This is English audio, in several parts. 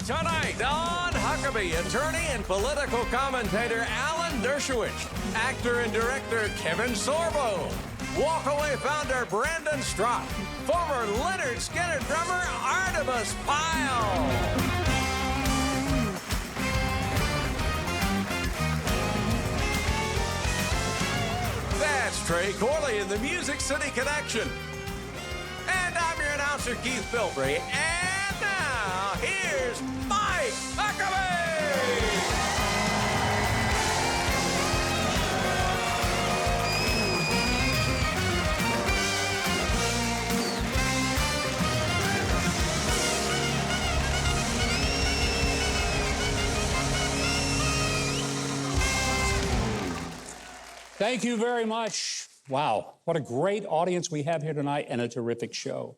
Tonight on Huckabee, attorney and political commentator Alan Dershowitz, actor and director Kevin Sorbo, Walkaway founder Brandon Straka, former Lynyrd Skynyrd drummer Artimus Pyle. That's Trey Corley in the Music City Connection. And I'm your announcer, Keith Filtry. And now, here's Mike Huckabee! Thank you very much. Wow, what a great audience we have here tonight and a terrific show.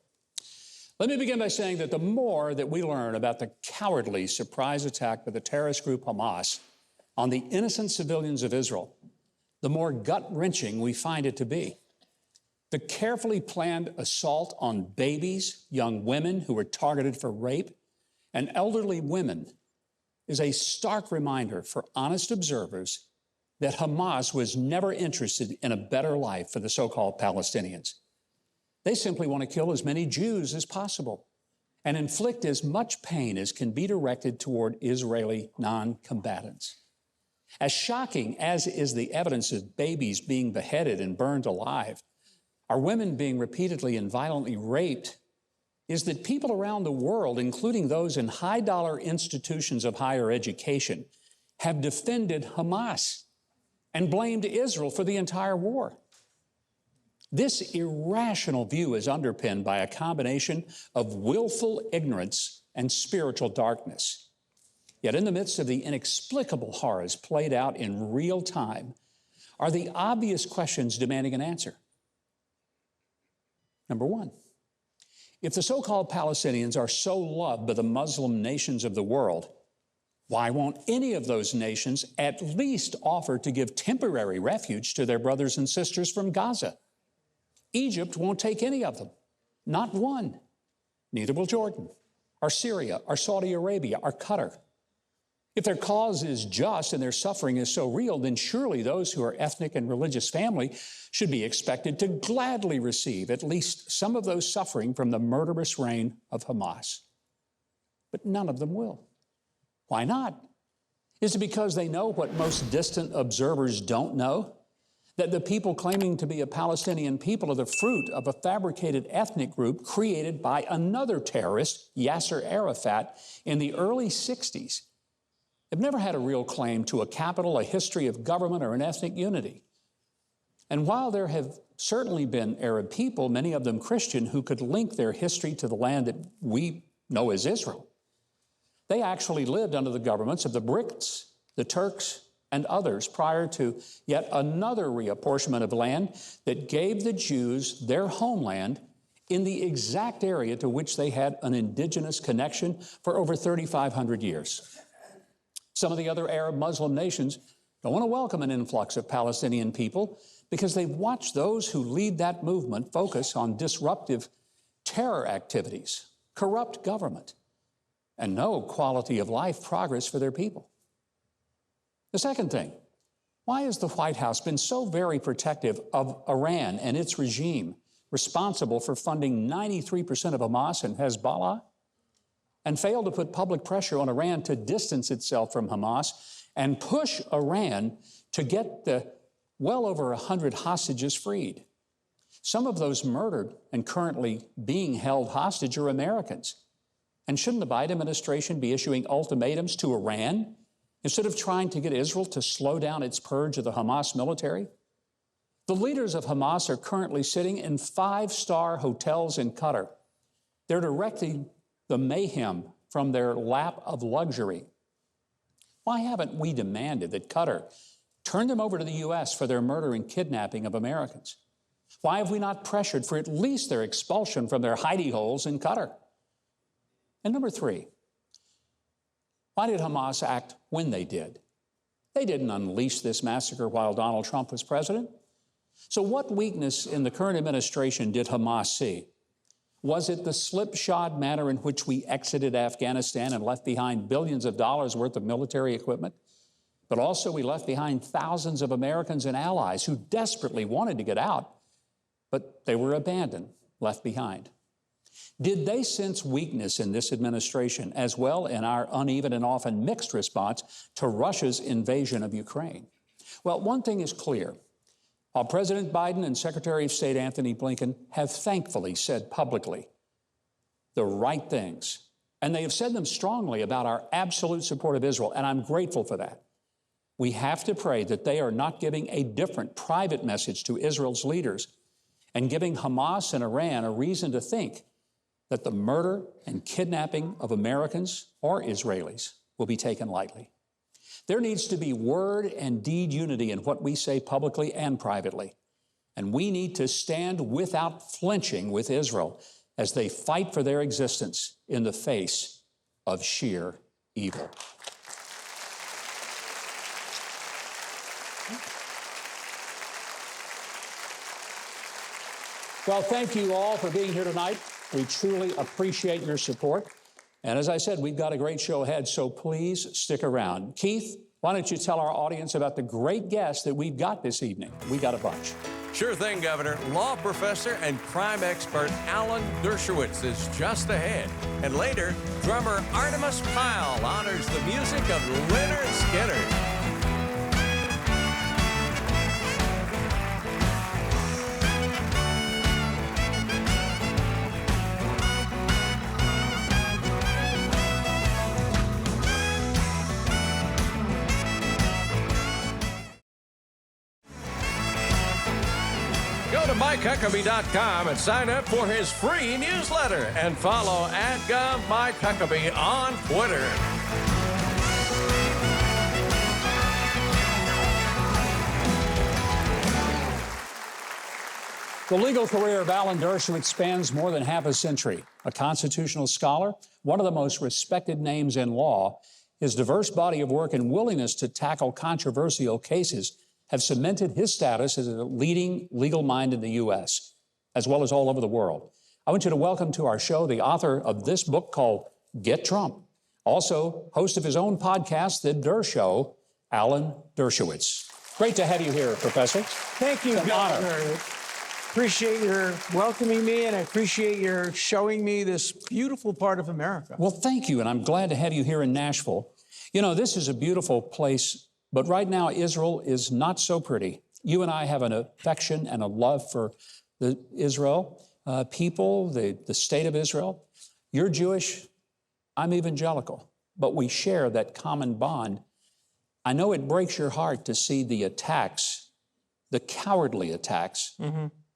Let me begin by saying that the more that we learn about the cowardly surprise attack by the terrorist group Hamas on the innocent civilians of Israel, the more gut-wrenching we find it to be. The carefully planned assault on babies, young women who were targeted for rape, and elderly women is a stark reminder for honest observers that Hamas was never interested in a better life for the so-called Palestinians. They simply want to kill as many Jews as possible and inflict as much pain as can be directed toward Israeli non-combatants. As shocking as is the evidence of babies being beheaded and burned alive, or women being repeatedly and violently raped, is that people around the world, including those in high-dollar institutions of higher education, have defended Hamas and blamed Israel for the entire war. This irrational view is underpinned by a combination of willful ignorance and spiritual darkness. Yet in the midst of the inexplicable horrors played out in real time are the obvious questions demanding an answer. Number one, if the so-called Palestinians are so loved by the Muslim nations of the world, why won't any of those nations at least offer to give temporary refuge to their brothers and sisters from Gaza? Egypt won't take any of them, not one. Neither will Jordan, or Syria, or Saudi Arabia, or Qatar. If their cause is just and their suffering is so real, then surely those who are ethnic and religious family should be expected to gladly receive at least some of those suffering from the murderous reign of Hamas. But none of them will. Why not? Is it because they know what most distant observers don't know? That the people claiming to be a Palestinian people are the fruit of a fabricated ethnic group created by another terrorist, Yasser Arafat, in the early 60s. They've never had a real claim to a capital, a history of government, or an ethnic unity. And while there have certainly been Arab people, many of them Christian, who could link their history to the land that we know as Israel, they actually lived under the governments of the Brits, the Turks, and others prior to yet another reapportionment of land that gave the Jews their homeland in the exact area to which they had an indigenous connection for over 3,500 years. Some of the other Arab Muslim nations don't want to welcome an influx of Palestinian people because they've watched those who lead that movement focus on disruptive terror activities, corrupt government, and no quality of life progress for their people. The second thing, why has the White House been so very protective of Iran and its regime, responsible for funding 93% of Hamas and Hezbollah, and failed to put public pressure on Iran to distance itself from Hamas and push Iran to get the well over 100 hostages freed? Some of those murdered and currently being held hostage are Americans. And shouldn't the Biden administration be issuing ultimatums to Iran instead of trying to get Israel to slow down its purge of the Hamas military? The leaders of Hamas are currently sitting in five-star hotels in Qatar. They're directing the mayhem from their lap of luxury. Why haven't we demanded that Qatar turn them over to the U.S. for their murder and kidnapping of Americans? Why have we not pressured for at least their expulsion from their hidey holes in Qatar? And number three, why did Hamas act when they did? They didn't unleash this massacre while Donald Trump was president. So what weakness in the current administration did Hamas see? Was it the slipshod manner in which we exited Afghanistan and left behind billions of dollars worth of military equipment? But also we left behind thousands of Americans and allies who desperately wanted to get out, but they were abandoned, left behind. Did they sense weakness in this administration as well in our uneven and often mixed response to Russia's invasion of Ukraine? Well, one thing is clear. While President Biden and Secretary of State Anthony Blinken have thankfully said publicly the right things, and they have said them strongly about our absolute support of Israel, and I'm grateful for that, we have to pray that they are not giving a different private message to Israel's leaders and giving Hamas and Iran a reason to think that the murder and kidnapping of Americans or Israelis will be taken lightly. There needs to be word and deed unity in what we say publicly and privately. And we need to stand without flinching with Israel as they fight for their existence in the face of sheer evil. Well, thank you all for being here tonight. We truly appreciate your support. And as I said, we've got a great show ahead, so please stick around. Keith, why don't you tell our audience about the great guests that we've got this evening? We got a bunch. Sure thing, Governor. Law professor and crime expert Alan Dershowitz is just ahead. And later, drummer Artimus Pyle honors the music of Lynyrd Skynyrd. Go to MikeHuckabee.com and sign up for his free newsletter and follow @GovMikeHuckabee on Twitter. The legal career of Alan Dershowitz spans more than half a century. A constitutional scholar, one of the most respected names in law, his diverse body of work and willingness to tackle controversial cases have cemented his status as a leading legal mind in the U.S., as well as all over the world. I want you to welcome to our show the author of this book called Get Trump, also host of his own podcast, The Dershow, Alan Dershowitz. Great to have you here, Professor. Thank you, Governor. Appreciate your welcoming me, and I appreciate your showing me this beautiful part of America. Well, thank you, and I'm glad to have you here in Nashville. You know, this is a beautiful place, but right now, Israel is not so pretty. You and I have an affection and a love for the Israel people, the state of Israel. You're Jewish, I'm evangelical, but we share that common bond. I know it breaks your heart to see the attacks, the cowardly attacks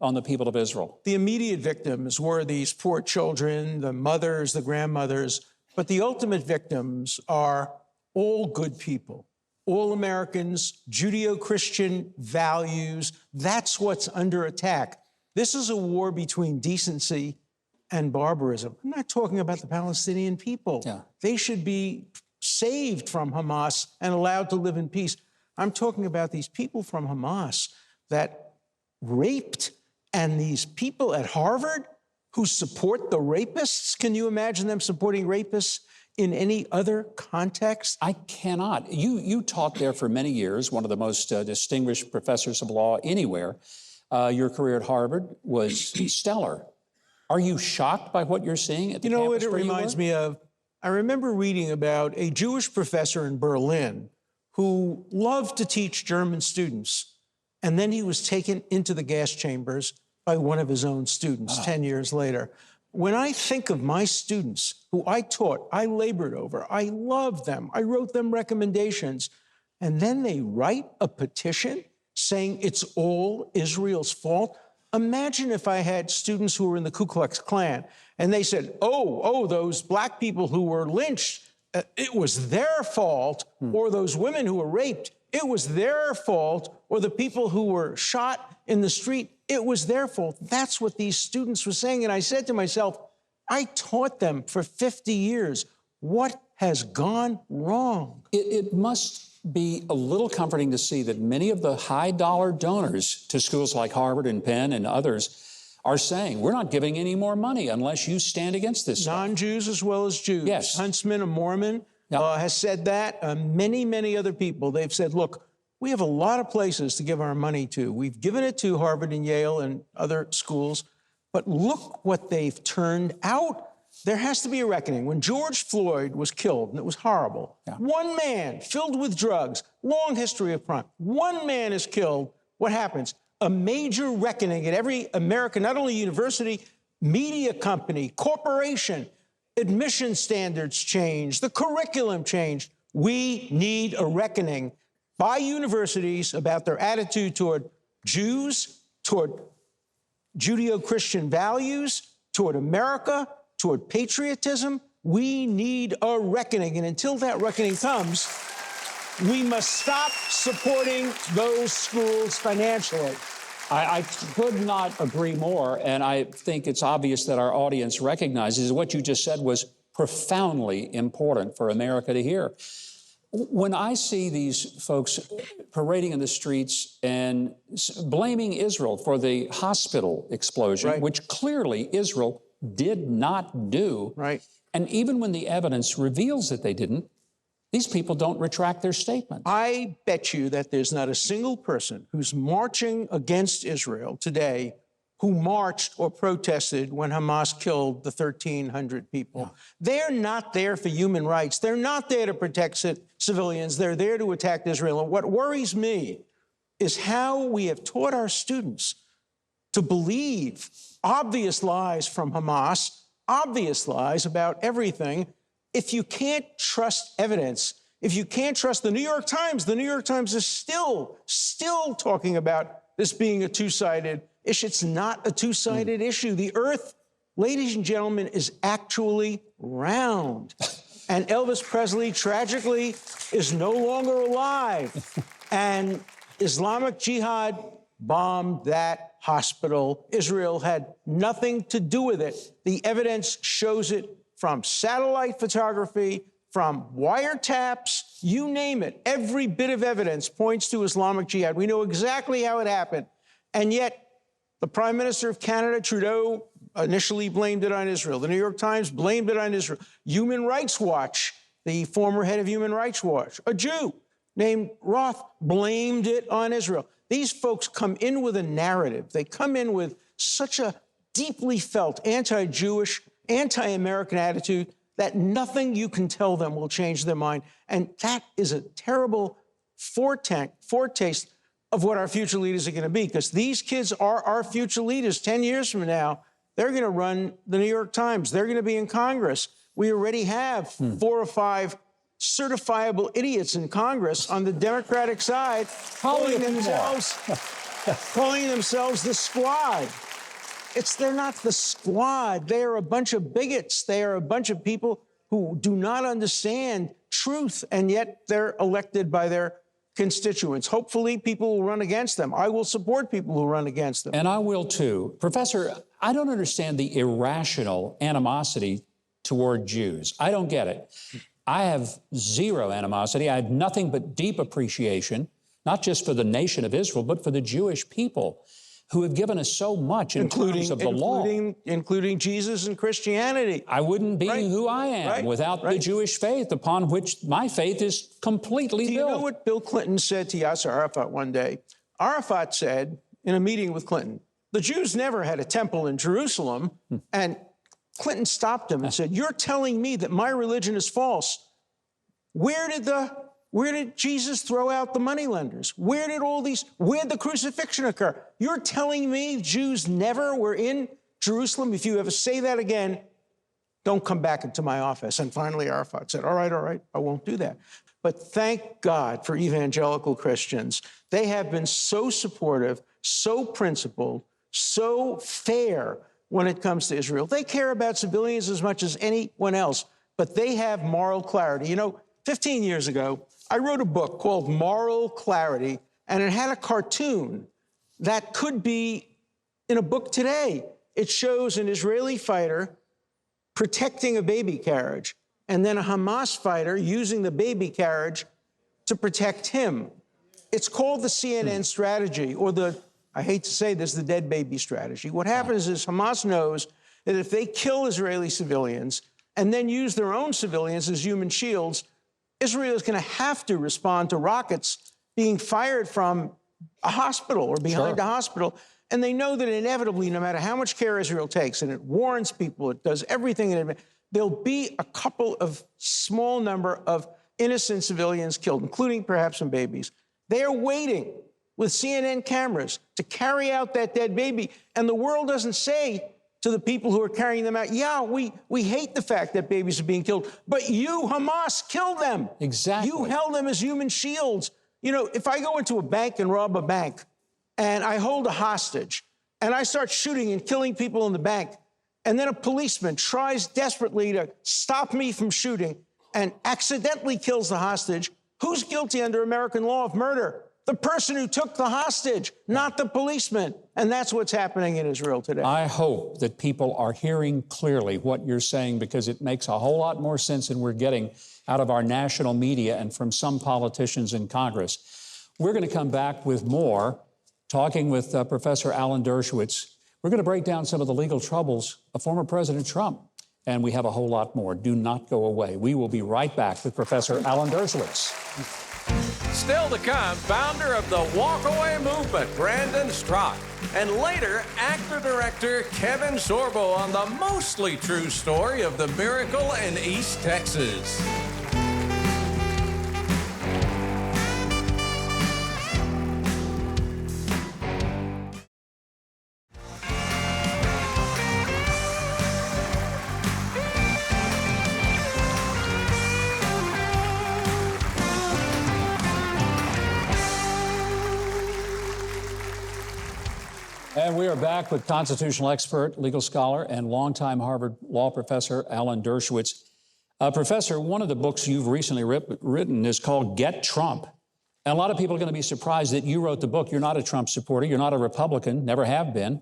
on the people of Israel. The immediate victims were these poor children, the mothers, the grandmothers, but the ultimate victims are all good people. All Americans, Judeo-Christian values, that's what's under attack. This is a war between decency and barbarism. I'm not talking about the Palestinian people. Yeah. They should be saved from Hamas and allowed to live in peace. I'm talking about these people from Hamas that raped, and these people at Harvard who support the rapists. Can you imagine them supporting rapists in any other context? I cannot. You taught there for many years, one of the most distinguished professors of law anywhere. Your career at Harvard was stellar. Are you shocked by what you're seeing at the campus? You know what it reminds me of? I remember reading about a Jewish professor in Berlin who loved to teach German students, and then he was taken into the gas chambers by one of his own students 10 years later. When I think of my students who I taught, I labored over, I loved them, I wrote them recommendations, and then they write a petition saying it's all Israel's fault. Imagine if I had students who were in the Ku Klux Klan and they said, oh, those black people who were lynched, it was their fault, or those women who were raped, it was their fault, or the people who were shot in the street, it was their fault. That's what these students were saying. And I said to myself, I taught them for 50 years. What has gone wrong? It must be a little comforting to see that many of the high-dollar donors to schools like Harvard and Penn and others are saying, we're not giving any more money unless you stand against this stuff. Non-Jews as well as Jews. Yes. Huntsman, a Mormon, Yep. has said that. Many, many other people, they've said, look, we have a lot of places to give our money to. We've given it to Harvard and Yale and other schools, but look what they've turned out. There has to be a reckoning. When George Floyd was killed, and it was horrible, one man filled with drugs, long history of crime, one man is killed, what happens? A major reckoning at every American, not only university, media company, corporation. Admission standards changed, the curriculum changed. We need a reckoning by universities about their attitude toward Jews, toward Judeo-Christian values, toward America, toward patriotism. We need a reckoning. And until that reckoning comes, we must stop supporting those schools financially. I could not agree more, and I think it's obvious that our audience recognizes what you just said was profoundly important for America to hear. When I see these folks parading in the streets and blaming Israel for the hospital explosion, which clearly Israel did not do, and even when the evidence reveals that they didn't, these people don't retract their statement. I bet you that there's not a single person who's marching against Israel today who marched or protested when Hamas killed the 1,300 people. They're not there for human rights. They're not there to protect civilians. They're there to attack Israel. And what worries me is how we have taught our students to believe obvious lies from Hamas, obvious lies about everything. If you can't trust evidence, if you can't trust the New York Times is still talking about this being a two-sided issue. It's not a two-sided issue. The earth, ladies and gentlemen, is actually round. And Elvis Presley, tragically, is no longer alive. And Islamic Jihad bombed that hospital. Israel had nothing to do with it. The evidence shows it from satellite photography, from wiretaps, you name it. Every bit of evidence points to Islamic Jihad. We know exactly how it happened. And yet, the Prime Minister of Canada, Trudeau, initially blamed it on Israel. The New York Times blamed it on Israel. Human Rights Watch, the former head of Human Rights Watch, a Jew named Roth, blamed it on Israel. These folks come in with a narrative. They come in with such a deeply felt anti-Jewish, anti-American attitude that nothing you can tell them will change their mind. And that is a terrible foretaste of what our future leaders are going to be, because these kids are our future leaders. 10 years from now, they're going to run the New York Times. They're going to be in Congress. We already have 4 or 5 certifiable idiots in Congress on the Democratic side calling themselves the Squad. They're not the Squad. They are a bunch of bigots. They are a bunch of people who do not understand truth, and yet they're elected by their constituents. Hopefully, people will run against them. I will support people who run against them. And I will too. Professor, I don't understand the irrational animosity toward Jews. I don't get it. I have zero animosity. I have nothing but deep appreciation, not just for the nation of Israel, but for the Jewish people who have given us so much in terms of the law. Including Jesus and Christianity. I wouldn't be who I am without the Jewish faith upon which my faith is completely built. Do you know what Bill Clinton said to Yasser Arafat one day? Arafat said in a meeting with Clinton, the Jews never had a temple in Jerusalem, and Clinton stopped him and said, you're telling me that my religion is false. Where did Jesus throw out the moneylenders? Where did the crucifixion occur? You're telling me Jews never were in Jerusalem? If you ever say that again, don't come back into my office. And finally, Arafat said, all right, I won't do that. But thank God for evangelical Christians. They have been so supportive, so principled, so fair when it comes to Israel. They care about civilians as much as anyone else, but they have moral clarity. You know, 15 years ago, I wrote a book called Moral Clarity, and it had a cartoon that could be in a book today. It shows an Israeli fighter protecting a baby carriage, and then a Hamas fighter using the baby carriage to protect him. It's called the CNN strategy, or the I hate to say this, the dead baby strategy. What happens is Hamas knows that if they kill Israeli civilians and then use their own civilians as human shields, Israel is going to have to respond to rockets being fired from a hospital or behind a hospital. And they know that inevitably, no matter how much care Israel takes, and it warns people, it does everything in advance, there'll be a couple of small number of innocent civilians killed, including perhaps some babies. They are waiting with CNN cameras to carry out that dead baby. And the world doesn't say to the people who are carrying them out, yeah, we hate the fact that babies are being killed, but you, Hamas, killed them. Exactly. You held them as human shields. You know, if I go into a bank and rob a bank and I hold a hostage and I start shooting and killing people in the bank, and then a policeman tries desperately to stop me from shooting and accidentally kills the hostage, who's guilty under American law of murder? The person who took the hostage, not the policeman. And that's what's happening in Israel today. I hope that people are hearing clearly what you're saying, because it makes a whole lot more sense than we're getting out of our national media and from some politicians in Congress. We're going to come back with more, talking with Professor Alan Dershowitz. We're going to break down some of the legal troubles of former President Trump. And we have a whole lot more. Do not go away. We will be right back with Professor Alan Dershowitz. Still to come, founder of the Walkaway Movement, Brandon Straka, and later actor-director Kevin Sorbo on the mostly true story of the miracle in East Texas. And we are back with constitutional expert, legal scholar, and longtime Harvard Law Professor Alan Dershowitz. Professor, one of the books you've recently written is called Get Trump. And a lot of people are going to be surprised that you wrote the book. You're not a Trump supporter. You're not a Republican, never have been.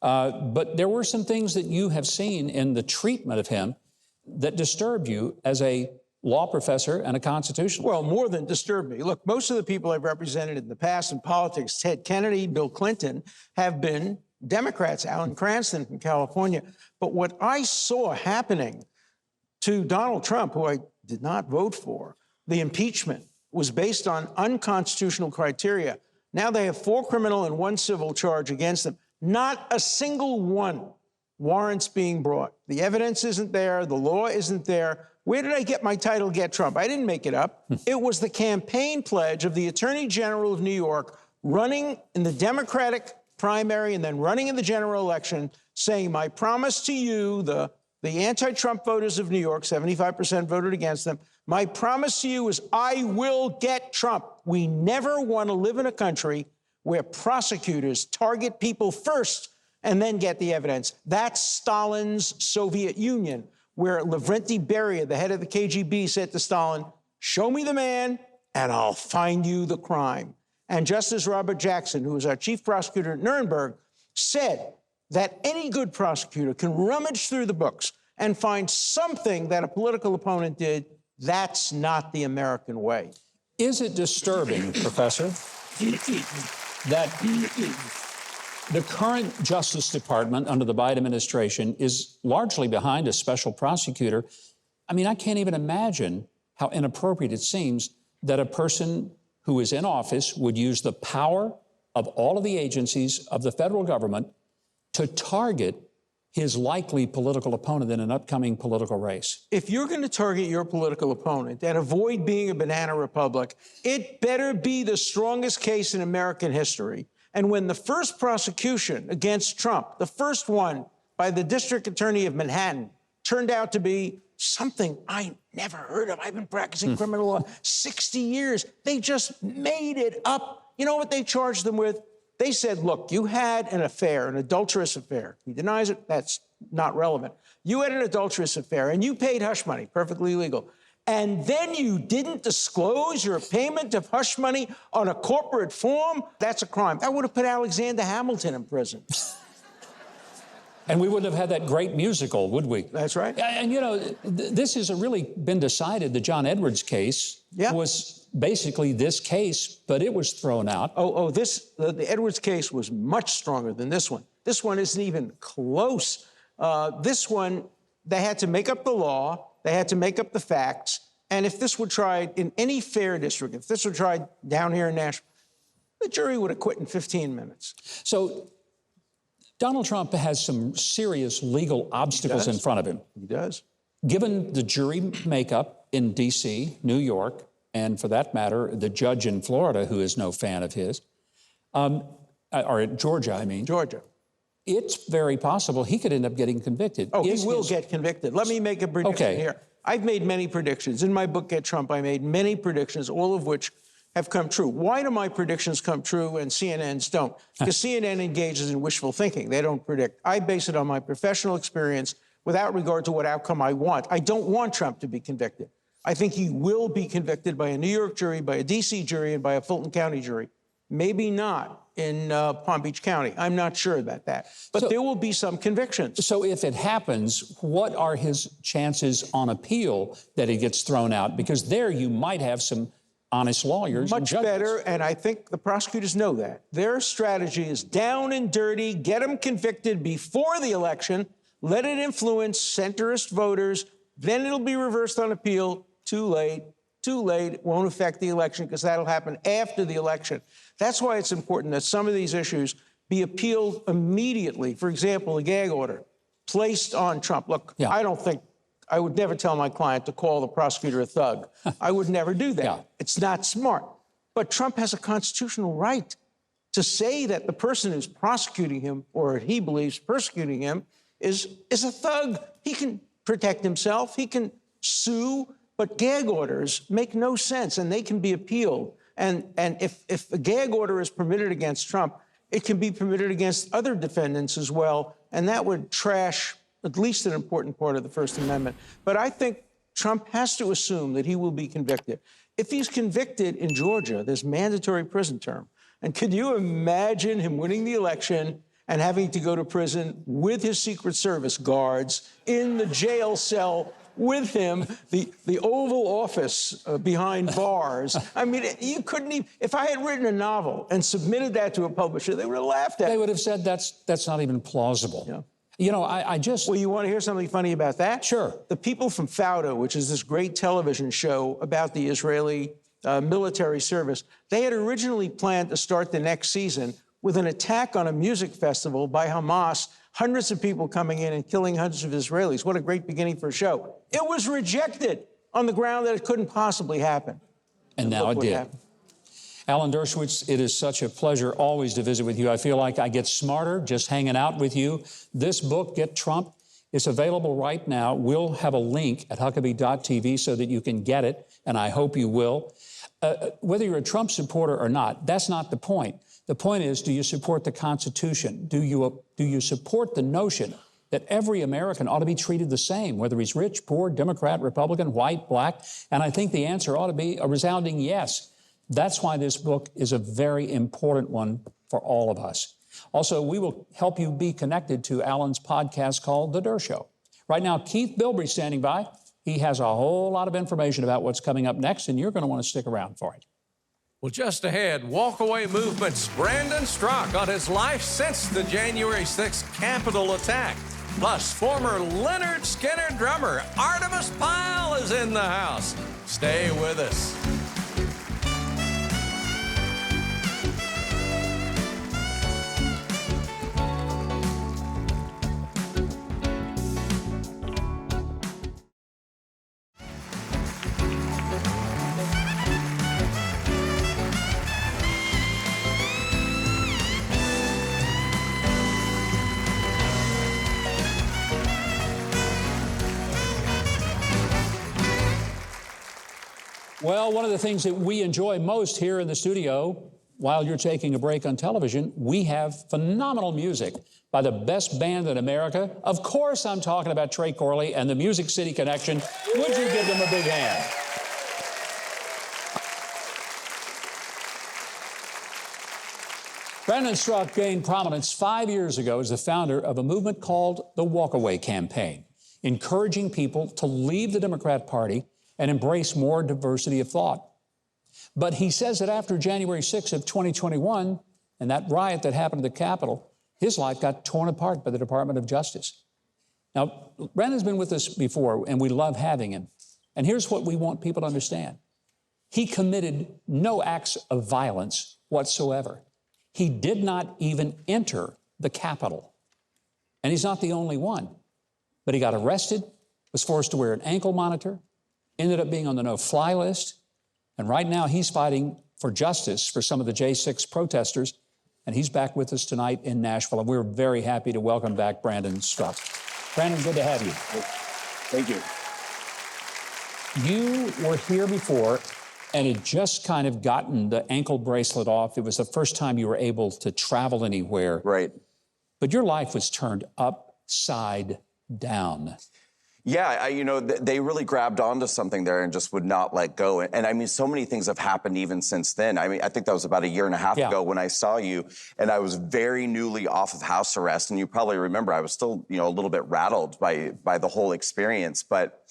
But there were some things that you have seen in the treatment of him that disturbed you as a law professor and a constitutionalist. Well, more than disturb me. Look, most of the people I've represented in the past in politics, Ted Kennedy, Bill Clinton, have been Democrats, Alan Cranston from California. But what I saw happening to Donald Trump, who I did not vote for, the impeachment was based on unconstitutional criteria. Now they have 4 criminal and 1 civil charge against them. Not a single one warrants being brought. The evidence isn't there. The law isn't there. Where did I get my title, Get Trump? I didn't make it up. It was the campaign pledge of the Attorney General of New York running in the Democratic primary and then running in the general election, saying, my promise to you, the anti-Trump voters of New York, 75% voted against them, my promise to you is I will get Trump. We never want to live in a country where prosecutors target people first and then get the evidence. That's Stalin's Soviet Union, where Lavrenti Beria, the head of the KGB, said to Stalin, show me the man and I'll find you the crime. And Justice Robert Jackson, who was our chief prosecutor at Nuremberg, said that any good prosecutor can rummage through the books and find something that a political opponent did. That's not the American way. Is it disturbing, Professor, that the current Justice Department under the Biden administration is largely behind a special prosecutor? I mean, I can't even imagine how inappropriate it seems that a person who is in office would use the power of all of the agencies of the federal government to target his likely political opponent in an upcoming political race. If you're going to target your political opponent and avoid being a banana republic, it better be the strongest case in American history. And when the first prosecution against Trump, the first one by the district attorney of Manhattan, turned out to be something I never heard of. I've been practicing criminal law 60 years. They just made it up. You know what they charged them with? They said, look, you had an affair, an adulterous affair. He denies it. That's not relevant. You had an adulterous affair, and you paid hush money, perfectly legal. And then you didn't disclose your payment of hush money on a corporate form? That's a crime. That would have put Alexander Hamilton in prison. And we wouldn't have had that great musical, would we? That's right. And, you know, this has really been decided. The John Edwards case was basically this case, but it was thrown out. The Edwards case was much stronger than this one. This one isn't even close. This one, they had to make up the law, they had to make up the facts, and if this were tried in any fair district, if this were tried down here in Nashville, the jury would have quit in 15 minutes. So Donald Trump has some serious legal obstacles in front of him. He does. Given the jury makeup in D.C., New York, and for that matter, the judge in Florida, who is no fan of his, or Georgia, I mean. Georgia. It's very possible he could end up getting convicted. Oh, he will get convicted. Let me make a prediction here. I've made many predictions. In my book, Get Trump, I made many predictions, all of which have come true. Why do my predictions come true and CNN's don't? Because CNN engages in wishful thinking. They don't predict. I base it on my professional experience without regard to what outcome I want. I don't want Trump to be convicted. I think he will be convicted by a New York jury, by a D.C. jury, and by a Fulton County jury. Maybe not in Palm Beach County. I'm not sure about that. But there will be some convictions. So if it happens, what are his chances on appeal that he gets thrown out? Because there you might have some honest lawyers. Much better, and I think the prosecutors know that. Their strategy is down and dirty, get him convicted before the election, let it influence centrist voters, then it'll be reversed on appeal. Too late. It won't affect the election because that'll happen after the election. That's why it's important that some of these issues be appealed immediately. For example, a gag order placed on Trump. Look, I would never tell my client to call the prosecutor a thug. I would never do that. It's not smart. But Trump has a constitutional right to say that the person who's prosecuting him, or he believes persecuting him, is a thug. He can protect himself. He can sue. But gag orders make no sense, and they can be appealed. And if a gag order is permitted against Trump, it can be permitted against other defendants as well, and that would trash at least an important part of the First Amendment. But I think Trump has to assume that he will be convicted. If he's convicted in Georgia, there's mandatory prison term. And could you imagine him winning the election and having to go to prison with his Secret Service guards in the jail cell with him, the Oval Office behind bars? I mean, you couldn't even, if I had written a novel and submitted that to a publisher, they would have laughed at it. They would have said that's not even plausible. Yeah. You know, I just... Well, you want to hear something funny about that? Sure. The people from Fauda, which is this great television show about the Israeli military service, they had originally planned to start the next season with an attack on a music festival by Hamas, hundreds of people coming in and killing hundreds of Israelis. What a great beginning for a show. It was rejected on the ground that it couldn't possibly happen. And now it did. Alan Dershowitz, it is such a pleasure always to visit with you. I feel like I get smarter just hanging out with you. This book, Get Trump, is available right now. We'll have a link at Huckabee.tv so that you can get it, and I hope you will. Whether you're a Trump supporter or not, that's not the point. The point is, do you support the Constitution? Do you support the notion that every American ought to be treated the same, whether he's rich, poor, Democrat, Republican, white, black? And I think the answer ought to be a resounding yes. That's why this book is a very important one for all of us. Also, we will help you be connected to Alan's podcast called The Der Show. Right now, Keith Bilbrey standing by. He has a whole lot of information about what's coming up next, and you're going to want to stick around for it. Well, just ahead, Walkaway Movement's Brandon Straka on his life since the January 6th Capitol attack. Plus, former Lynyrd Skynyrd drummer Artimus Pyle is in the house. Stay with us. Well, one of the things that we enjoy most here in the studio, while you're taking a break on television, we have phenomenal music by the best band in America. Of course, I'm talking about Trey Corley and the Music City Connection. Would you give them a big hand? Brandon Straka gained prominence 5 years ago as the founder of a movement called the Walkaway Campaign, encouraging people to leave the Democrat Party and embrace more diversity of thought. But he says that after January 6th of 2021 and that riot that happened at the Capitol, his life got torn apart by the Department of Justice. Now, Brandon's been with us before, and we love having him. And here's what we want people to understand. He committed no acts of violence whatsoever. He did not even enter the Capitol. And he's not the only one. But he got arrested, was forced to wear an ankle monitor, ended up being on the no-fly list. And right now he's fighting for justice for some of the J6 protesters. And he's back with us tonight in Nashville. And we're very happy to welcome back Brandon Straka. Brandon, good to have you. Thank you. You were here before and had just kind of gotten the ankle bracelet off. It was the first time you were able to travel anywhere. Right. But your life was turned upside down. Yeah, they really grabbed onto something there and just would not let go. And I mean, so many things have happened even since then. I mean, I think that was about a year and a half ago when I saw you, and I was very newly off of house arrest. And you probably remember I was still, a little bit rattled by the whole experience. But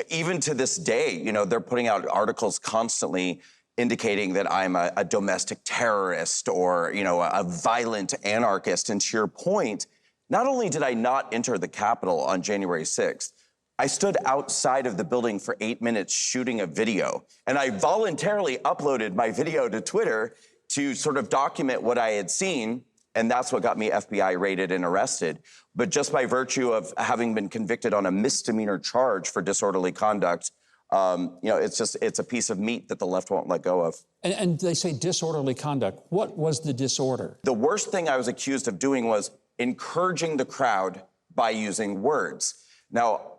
even to this day, they're putting out articles constantly indicating that I'm a domestic terrorist or, a violent anarchist. And to your point, not only did I not enter the Capitol on January 6th, I stood outside of the building for 8 minutes shooting a video. And I voluntarily uploaded my video to Twitter to sort of document what I had seen. And that's what got me FBI raided and arrested. But just by virtue of having been convicted on a misdemeanor charge for disorderly conduct, it's a piece of meat that the left won't let go of. And they say disorderly conduct. What was the disorder? The worst thing I was accused of doing was encouraging the crowd by using words. Now,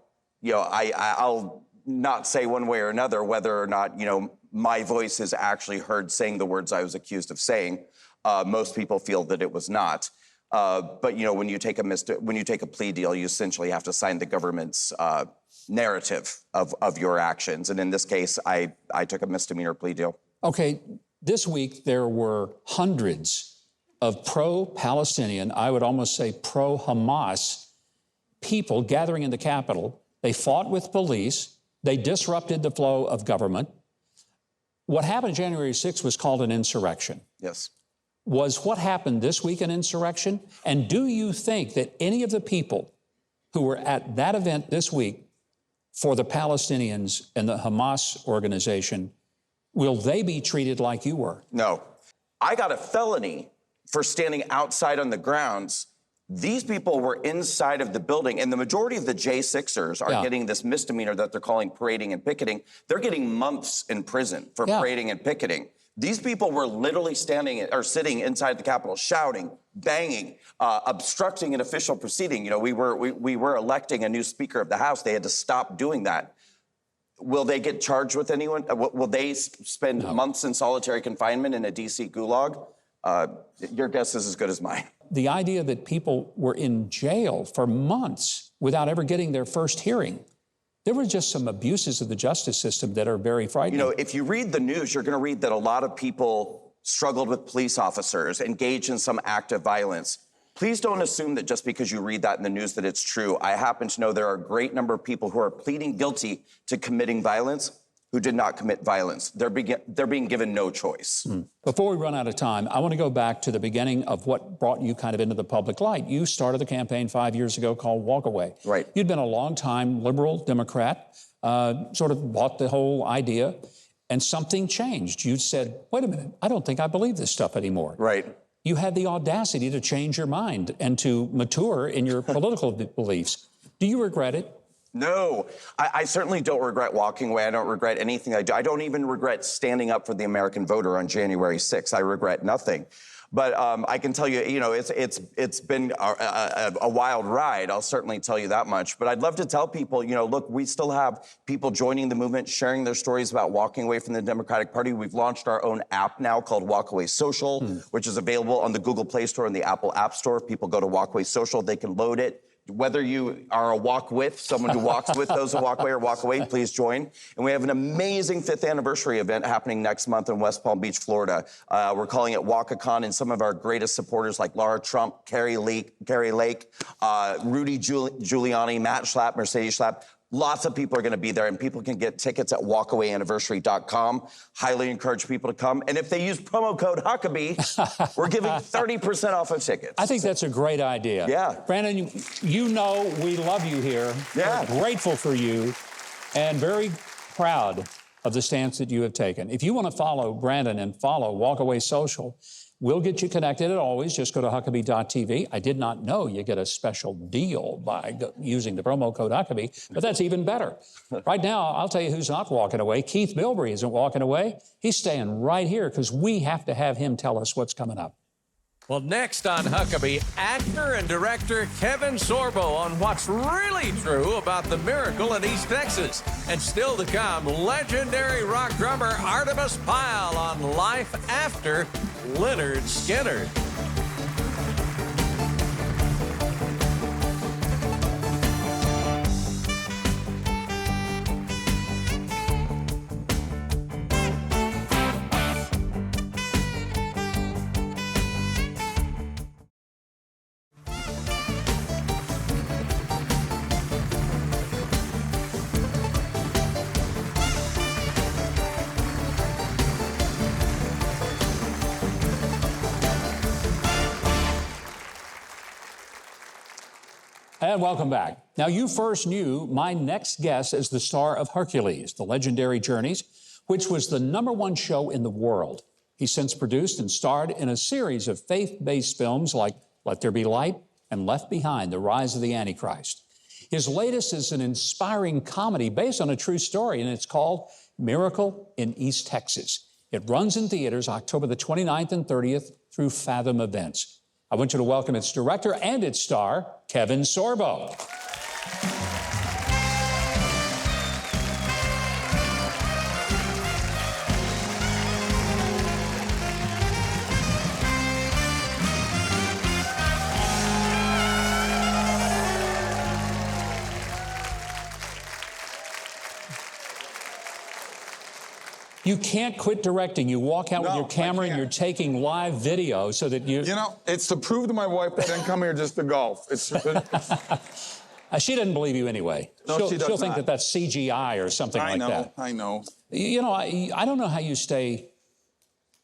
I'll not say one way or another whether or not, my voice is actually heard saying the words I was accused of saying. Most people feel that it was not. But, when you take a plea deal, you essentially have to sign the government's narrative of your actions. And in this case, I took a misdemeanor plea deal. Okay, this week there were hundreds of pro-Palestinian, I would almost say pro-Hamas people gathering in the Capitol. They fought with police. They disrupted the flow of government. What happened January 6th was called an insurrection. Yes. Was what happened this week an insurrection? And do you think that any of the people who were at that event this week for the Palestinians and the Hamas organization, will they be treated like you were? No. I got a felony for standing outside on the grounds. These people were inside of the building, and the majority of the J6ers are getting this misdemeanor that they're calling parading and picketing. They're getting months in prison for parading and picketing. These people were literally sitting inside the Capitol, shouting, banging, obstructing an official proceeding. We were electing a new Speaker of the House. They had to stop doing that. Will they get charged with anyone? Will they spend months in solitary confinement in a D.C. gulag? Your guess is as good as mine. The idea that people were in jail for months without ever getting their first hearing. There were just some abuses of the justice system that are very frightening. If you read the news, you're going to read that a lot of people struggled with police officers, engaged in some act of violence. Please don't assume that just because you read that in the news that it's true. I happen to know there are a great number of people who are pleading guilty to committing violence who did not commit violence. They're being given no choice. Before we run out of time, I want to go back to the beginning of what brought you kind of into the public light. You started the campaign 5 years ago called Walk Away. Right. You'd been a long-time liberal Democrat, sort of bought the whole idea, and something changed. You said, wait a minute, I don't think I believe this stuff anymore. Right. You had the audacity to change your mind and to mature in your political beliefs. Do you regret it? No, I certainly don't regret walking away. I don't regret anything I do. I don't even regret standing up for the American voter on January 6th. I regret nothing. But I can tell you, it's been a wild ride. I'll certainly tell you that much. But I'd love to tell people, look, we still have people joining the movement, sharing their stories about walking away from the Democratic Party. We've launched our own app now called Walkaway Social, which is available on the Google Play Store and the Apple App Store. If people go to Walkaway Social, they can load it. Whether you are a walk with, someone who walks with those who walk away or walk away, please join. And we have an amazing 5th anniversary event happening next month in West Palm Beach, Florida. We're calling it Walk-A-Con, and some of our greatest supporters like Laura Trump, Carrie Lake, Rudy Giuliani, Matt Schlapp, Mercedes Schlapp, Lots of people are going to be there, and people can get tickets at walkawayanniversary.com. Highly encourage people to come. And if they use promo code Huckabee, we're giving 30% off of tickets. I think that's a great idea. Yeah. Brandon, you know we love you here. Yeah. We're grateful for you and very proud of the stance that you have taken. If you want to follow Brandon and follow Walkaway Social, we'll get you connected as always. Just go to Huckabee.tv. I did not know you get a special deal by using the promo code Huckabee, but that's even better. Right now, I'll tell you who's not walking away. Keith Bilbrey isn't walking away. He's staying right here because we have to have him tell us what's coming up. Well, next on Huckabee, actor and director Kevin Sorbo on what's really true about the miracle in East Texas. And still to come, legendary rock drummer Artimus Pyle on life after Lynyrd Skynyrd. And welcome back. Now, you first knew my next guest as the star of Hercules, The Legendary Journeys, which was the #1 show in the world. He's since produced and starred in a series of faith-based films like Let There Be Light and Left Behind, The Rise of the Antichrist. His latest is an inspiring comedy based on a true story, and it's called Miracle in East Texas. It runs in theaters October the 29th and 30th through Fathom Events. I want you to welcome its director and its star, Kevin Sorbo. You can't quit directing. You walk out with your camera and you're taking live video so that you... You know, it's to prove to my wife that I didn't come here just to golf. She doesn't believe you anyway. No, she'll think that that's CGI or something like that. I know. You know, I don't know how you stay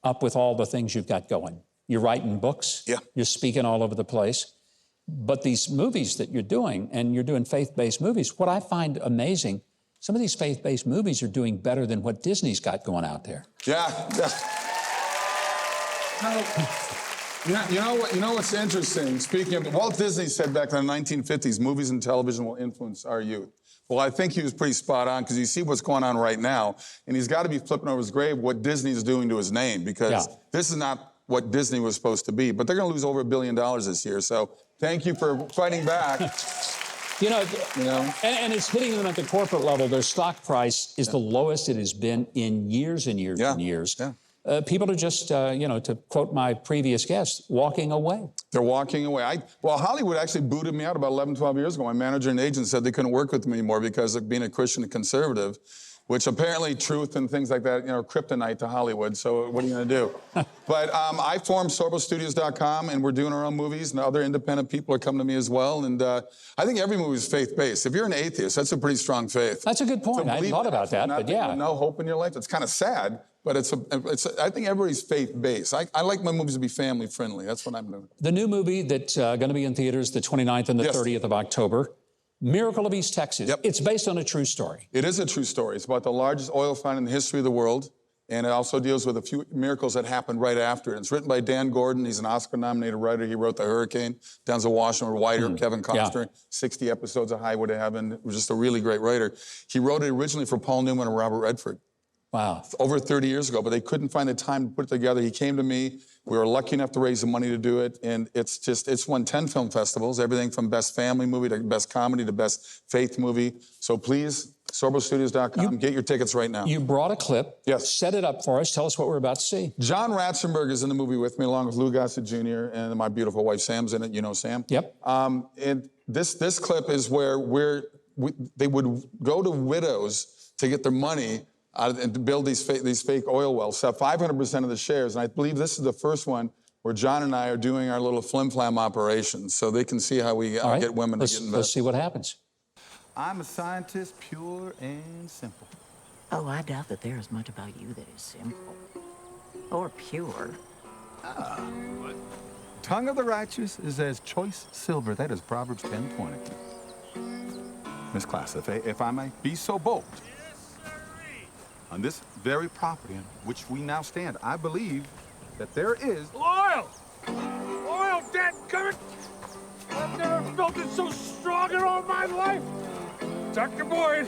up with all the things you've got going. You're writing books. Yeah. You're speaking all over the place. But these movies that you're doing, and you're doing faith-based movies, what I find amazing, some of these faith-based movies are doing better than what Disney's got going out there. Yeah. You know what's interesting? Speaking of, Walt Disney said back in the 1950s, movies and television will influence our youth. Well, I think he was pretty spot on because you see what's going on right now, and he's got to be flipping over his grave what Disney's doing to his name because this is not what Disney was supposed to be. But they're going to lose over $1 billion this year, so thank you for fighting back. You know, and it's hitting them at the corporate level. Their stock price is the lowest it has been in years and years and years. Yeah. People are just, to quote my previous guest, walking away. They're walking away. Well, Hollywood actually booted me out about 11, 12 years ago. My manager and agent said they couldn't work with me anymore because of being a Christian and conservative, which apparently truth and things like that, kryptonite to Hollywood. So what are you going to do? But I formed SorboStudios.com, and we're doing our own movies, and other independent people are coming to me as well. And I think every movie is faith-based. If you're an atheist, that's a pretty strong faith. That's a good point. I hadn't thought about that, but yeah. No hope in your life. It's kind of sad, but I think everybody's faith-based. I like my movies to be family-friendly. That's what I'm doing. The new movie that's going to be in theaters the 29th and the 30th of October, Miracle of East Texas. Yep. It's based on a true story. It is a true story. It's about the largest oil find in the history of the world, and it also deals with a few miracles that happened right after it. It's written by Dan Gordon. He's an Oscar-nominated writer. He wrote The Hurricane, Denzel Washington, Whiter, Kevin Costner, 60 episodes of Highway to Heaven. It was just a really great writer. He wrote it originally for Paul Newman and Robert Redford. Wow. Over 30 years ago, but they couldn't find the time to put it together. He came to me. We were lucky enough to raise the money to do it, and it's won 10 film festivals, everything from best family movie to best comedy to best faith movie. So please, SorboStudios.com, get your tickets right now. You brought a clip. Yes. Set it up for us. Tell us what we're about to see. John Ratzenberg is in the movie with me, along with Lou Gossett Jr., and my beautiful wife Sam's in it. You know Sam? Yep. And this clip is where they would go to widows to get their money and to build these fake oil wells, sell 500% of the shares. And I believe this is the first one where John and I are doing our little flim-flam operations so they can see how we get women to get invested. Let's see what happens. I'm a scientist, pure and simple. Oh, I doubt that there is much about you that is simple. Or pure. Tongue of the righteous is as choice silver. That is Proverbs 10:20. Miss Class, if I may be so bold, on this very property on which we now stand, I believe that there is Oil! Oil, dadgummit! I've never felt it so strong in all my life! Dr. Boyd,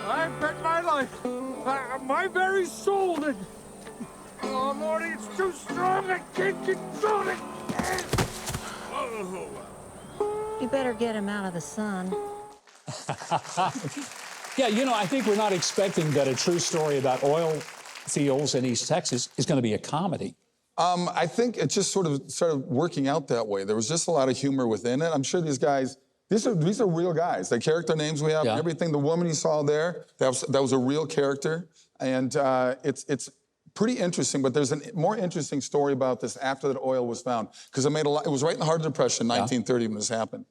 I've bet my life, my very soul that... Oh, Morty, it's too strong, I can't control it! You better get him out of the sun. Yeah, you know, I think we're not expecting that a true story about oil fields in East Texas is going to be a comedy. I think it just sort of started working out that way. There was just a lot of humor within it. I'm sure these guys, these are real guys. The character names we have, everything. The woman you saw there, that was a real character. And it's pretty interesting, but there's a more interesting story about this after that oil was found, because it was right in the heart of the Depression, 1930, when this happened.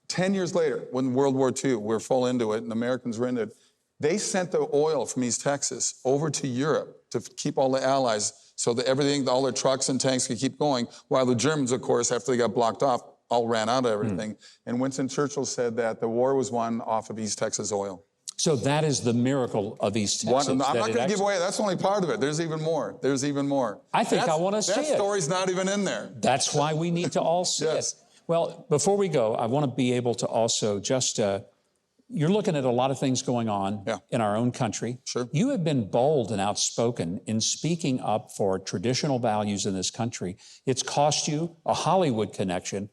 10 years later, when World War II, we're full into it, and Americans were into it, they sent the oil from East Texas over to Europe to keep all the Allies so that everything, all their trucks and tanks could keep going, while the Germans, of course, after they got blocked off, all ran out of everything. And Winston Churchill said that the war was won off of East Texas oil. So that is the miracle of East Texas. I'm not going to give away, that's only part of it. There's even more. There's even more. I think I want to see it. That story's not even in there. That's why we need to all see it. Well, before we go, I want to be able to also just, you're looking at a lot of things going on in our own country. Sure. You have been bold and outspoken in speaking up for traditional values in this country. It's cost you a Hollywood connection,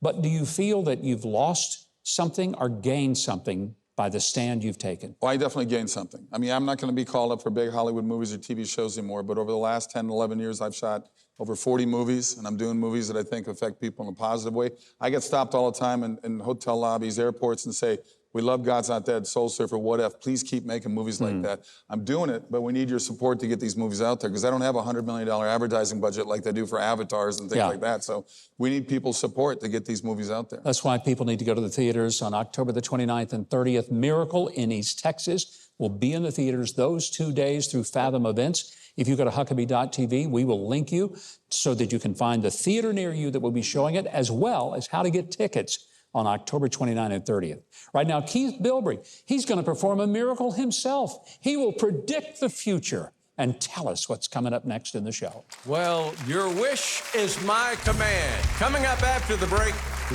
but do you feel that you've lost something or gained something by the stand you've taken? Well, I definitely gained something. I mean, I'm not going to be called up for big Hollywood movies or TV shows anymore, but over the last 10, 11 years, I've shot over 40 movies, and I'm doing movies that I think affect people in a positive way. I get stopped all the time in hotel lobbies, airports, and say, we love God's Not Dead, Soul Surfer, What If. Please keep making movies like that. I'm doing it, but we need your support to get these movies out there, because I don't have a $100 million advertising budget like they do for avatars and things like that. So we need people's support to get these movies out there. That's why people need to go to the theaters on October the 29th and 30th. Miracle in East Texas will be in the theaters those 2 days through Fathom Events. If you go to Huckabee.tv, we will link you so that you can find the theater near you that will be showing it, as well as how to get tickets on October 29th and 30th. Right now, Keith Bilbrey, he's going to perform a miracle himself. He will predict the future and tell us what's coming up next in the show. Well, your wish is my command. Coming up after the break,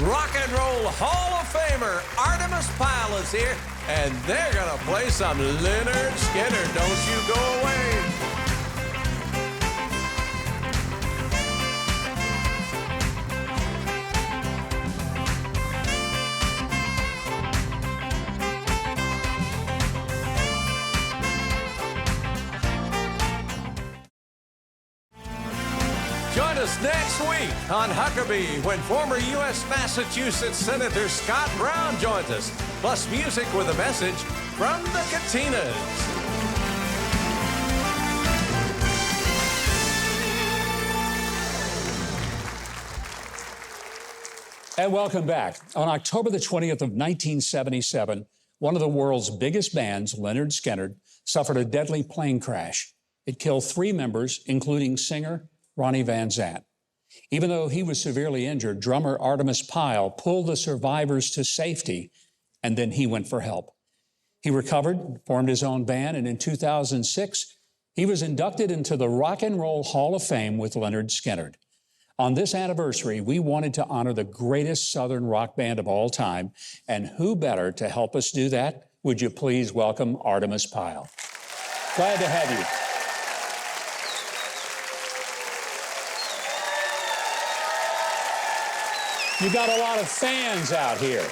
Rock and Roll Hall of Famer Artimus Pyle is here, and they're going to play some Lynyrd Skynyrd. Don't you go away. Join us next week on Huckabee when former U.S. Massachusetts Senator Scott Brown joins us, plus music with a message from the Katinas. And welcome back. On October the 20th of 1977, one of the world's biggest bands, Lynyrd Skynyrd, suffered a deadly plane crash. It killed 3 members, including singer Ronnie Van Zant. Even though he was severely injured, drummer Artimus Pyle pulled the survivors to safety, and then he went for help. He recovered, formed his own band, and in 2006, he was inducted into the Rock and Roll Hall of Fame with Lynyrd Skynyrd. On this anniversary, we wanted to honor the greatest Southern rock band of all time, and who better to help us do that? Would you please welcome Artimus Pyle? Glad to have you. You got a lot of fans out here.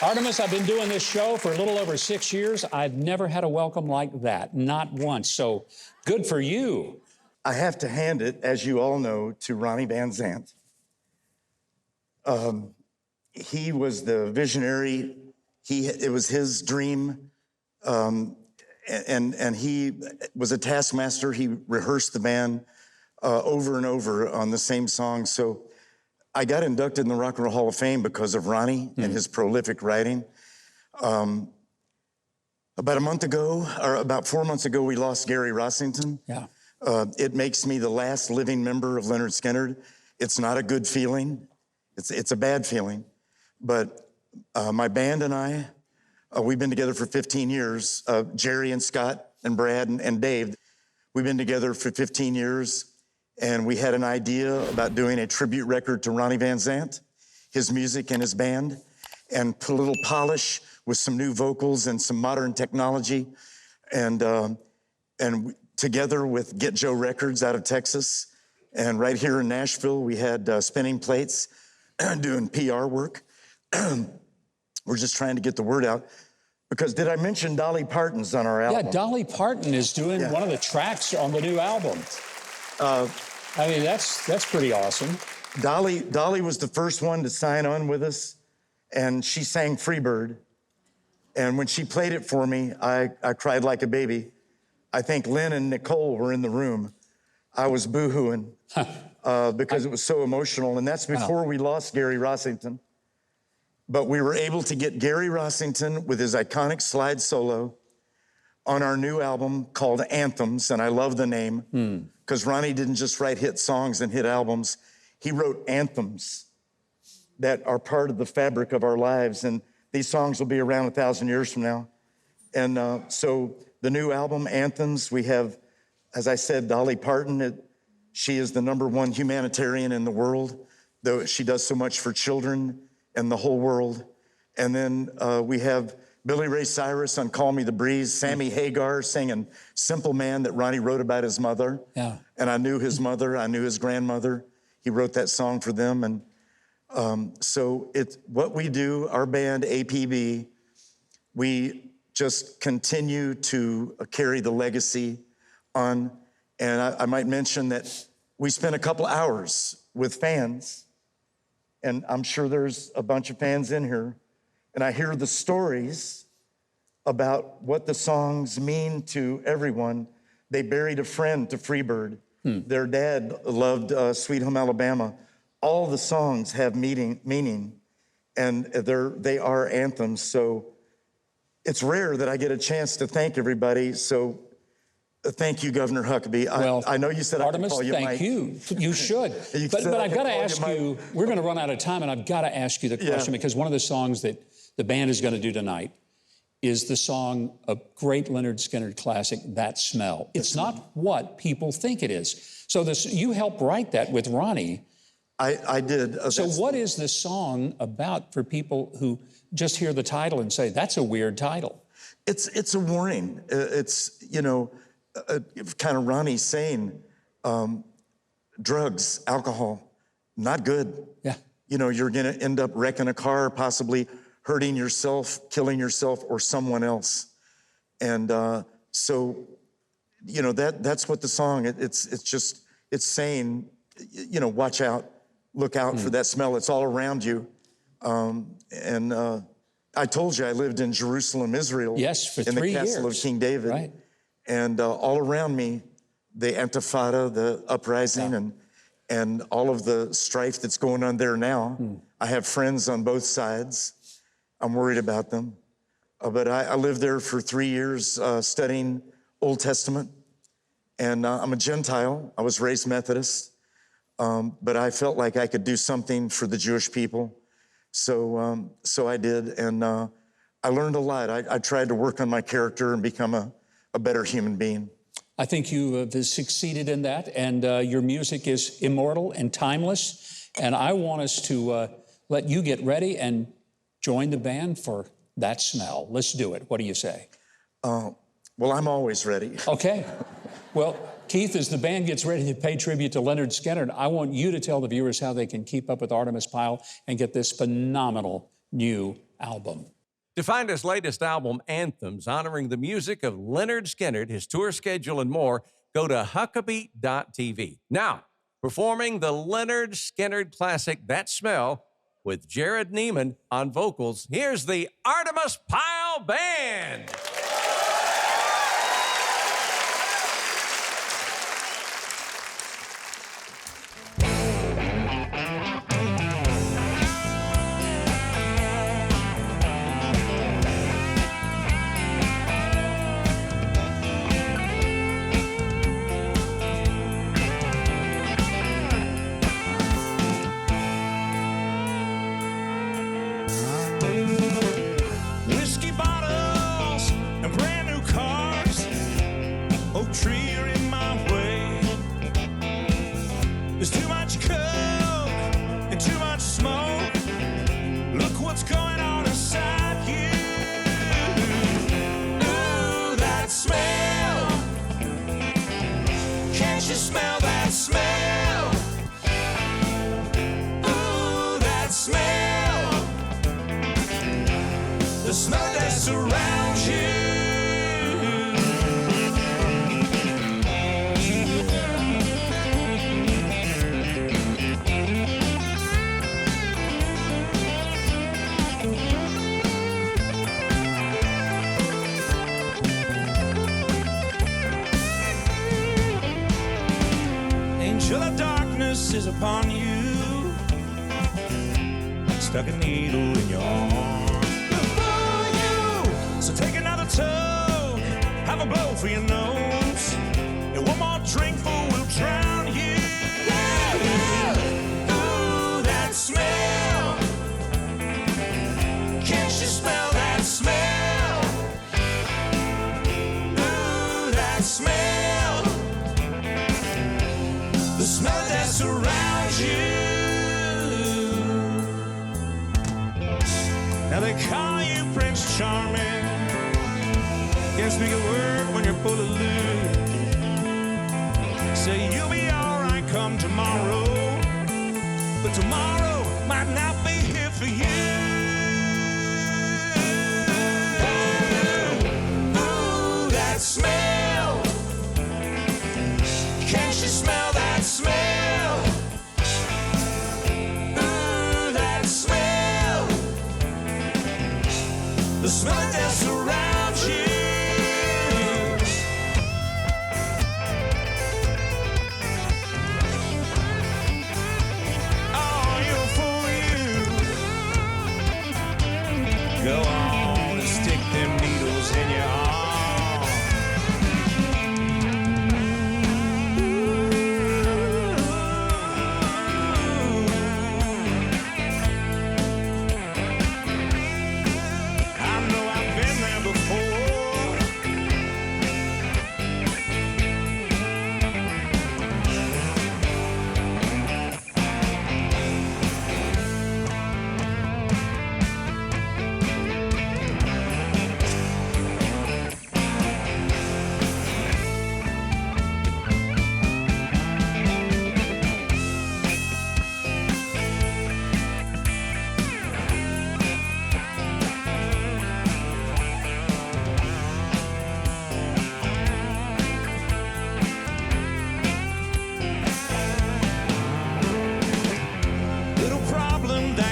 Artimus, I've been doing this show for a little over 6 years. I've never had a welcome like that, not once. So good for you. I have to hand it, as you all know, to Ronnie Van Zant. He was the visionary. It was his dream. And he was a taskmaster. He rehearsed the band over and over on the same song. So I got inducted in the Rock and Roll Hall of Fame because of Ronnie and his prolific writing. About a month ago, or about 4 months ago, we lost Gary Rossington. Yeah. It makes me the last living member of Lynyrd Skynyrd. It's not a good feeling. It's a bad feeling. But my band and I, we've been together for 15 years. Jerry and Scott and Brad and Dave, we've been together for 15 years. And we had an idea about doing a tribute record to Ronnie Van Zant, his music and his band, and put a little polish with some new vocals and some modern technology. And together with Get Joe Records out of Texas, and right here in Nashville, we had Spinning Plates doing PR work. We're just trying to get the word out. Because did I mention Dolly Parton's on our album? Yeah, Dolly Parton is doing one of the tracks on the new album. I mean, that's pretty awesome. Dolly was the first one to sign on with us, and she sang Freebird. And when she played it for me, I cried like a baby. I think Lynn and Nicole were in the room. I was boo-hooing because it was so emotional, and that's before we lost Gary Rossington. But we were able to get Gary Rossington with his iconic slide solo on our new album called Anthems, and I love the name because Ronnie didn't just write hit songs and hit albums. He wrote anthems that are part of the fabric of our lives, and these songs will be around 1,000 years from now. And so the new album, Anthems, we have, as I said, Dolly Parton. She is the #1 humanitarian in the world, though she does so much for children and the whole world. And then we have Billy Ray Cyrus on Call Me the Breeze, Sammy Hagar singing Simple Man that Ronnie wrote about his mother. Yeah. And I knew his mother, I knew his grandmother. He wrote that song for them. And so it's what we do, our band, APB, we just continue to carry the legacy on. And I might mention that we spent a couple hours with fans, and I'm sure there's a bunch of fans in here, and I hear the stories about what the songs mean to everyone. They buried a friend to Freebird. Their dad loved Sweet Home Alabama. All the songs have meaning, and they are anthems. So it's rare that I get a chance to thank everybody. So thank you, Governor Huckabee. Well, I know you said Artimus, I could call you thank Mike. you. You should. But I've got to ask you, we're going to run out of time, and I've got to ask you the question, because one of the songs that the band is going to do tonight is the song, a great Lynyrd Skynyrd classic, That Smell. It's not what people think it is. So you helped write that with Ronnie. I did. So what is this song about for people who just hear the title and say, that's a weird title? It's a warning. It's, kind of Ronnie saying, drugs, alcohol, not good. Yeah. You're going to end up wrecking a car, possibly hurting yourself, killing yourself, or someone else. And so, that's what the song, it's saying, watch out, look out for that smell. It's all around you. I told you I lived in Jerusalem, Israel. Yes, for 3 years. In the castle of King David. Right. And all around me, the Intifada, the uprising, and all of the strife that's going on there now. I have friends on both sides. I'm worried about them. But I lived there for 3 years studying Old Testament. And I'm a Gentile. I was raised Methodist. But I felt like I could do something for the Jewish people. So I did. And I learned a lot. I tried to work on my character and become a better human being. I think you have succeeded in that, and your music is immortal and timeless. And I want us to let you get ready and join the band for That Smell. Let's do it. What do you say? Well, I'm always ready. Okay. Well, Keith, as the band gets ready to pay tribute to Lynyrd Skynyrd, I want you to tell the viewers how they can keep up with Artimus Pyle and get this phenomenal new album. To find his latest album, Anthems, honoring the music of Lynyrd Skynyrd, his tour schedule, and more, go to Huckabee.tv. Now, performing the Lynyrd Skynyrd classic, That Smell, with Jared Neiman on vocals, here's the Artimus Pyle Band. till the darkness is upon you. Stuck a needle in your arm. Before you, so take another tug, have a blow for your nose, and one more drinkful will drown you. Ooh, that smell. Can't you smell that smell? Ooh, that smell. The smell that surrounds you. Now they call you Prince Charming. Can't speak a word when you're full of loot. Say you'll be alright come tomorrow, but tomorrow might not be here for you. Ooh, that smell. Can't you smell that smell? Ooh, that smell. The smell that surrounds you. Oh, you're full of you. Go on and stick them needles in your arm.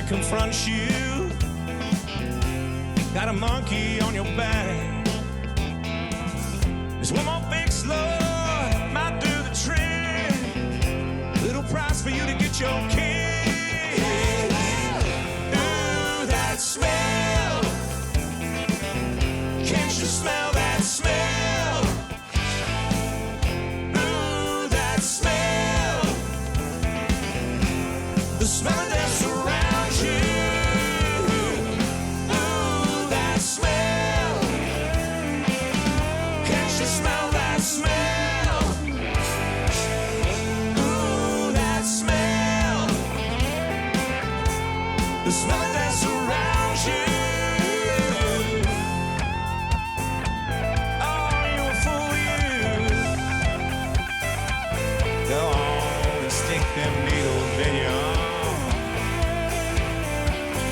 Confronts you, got a monkey on your back. There's one more fix, Lord, might do the trick. Little price for you to get your kick. Ooh, that smell. Can't you smell that smell? Ooh, that smell. The smell of that surrounds you. Ooh, that smell. Can't you smell that smell? Ooh, that smell. The smell that surrounds you. Oh, you're a fool, you. Go on and stick them needles in your arm.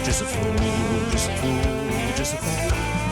Just a fool, just a fool, just a fool.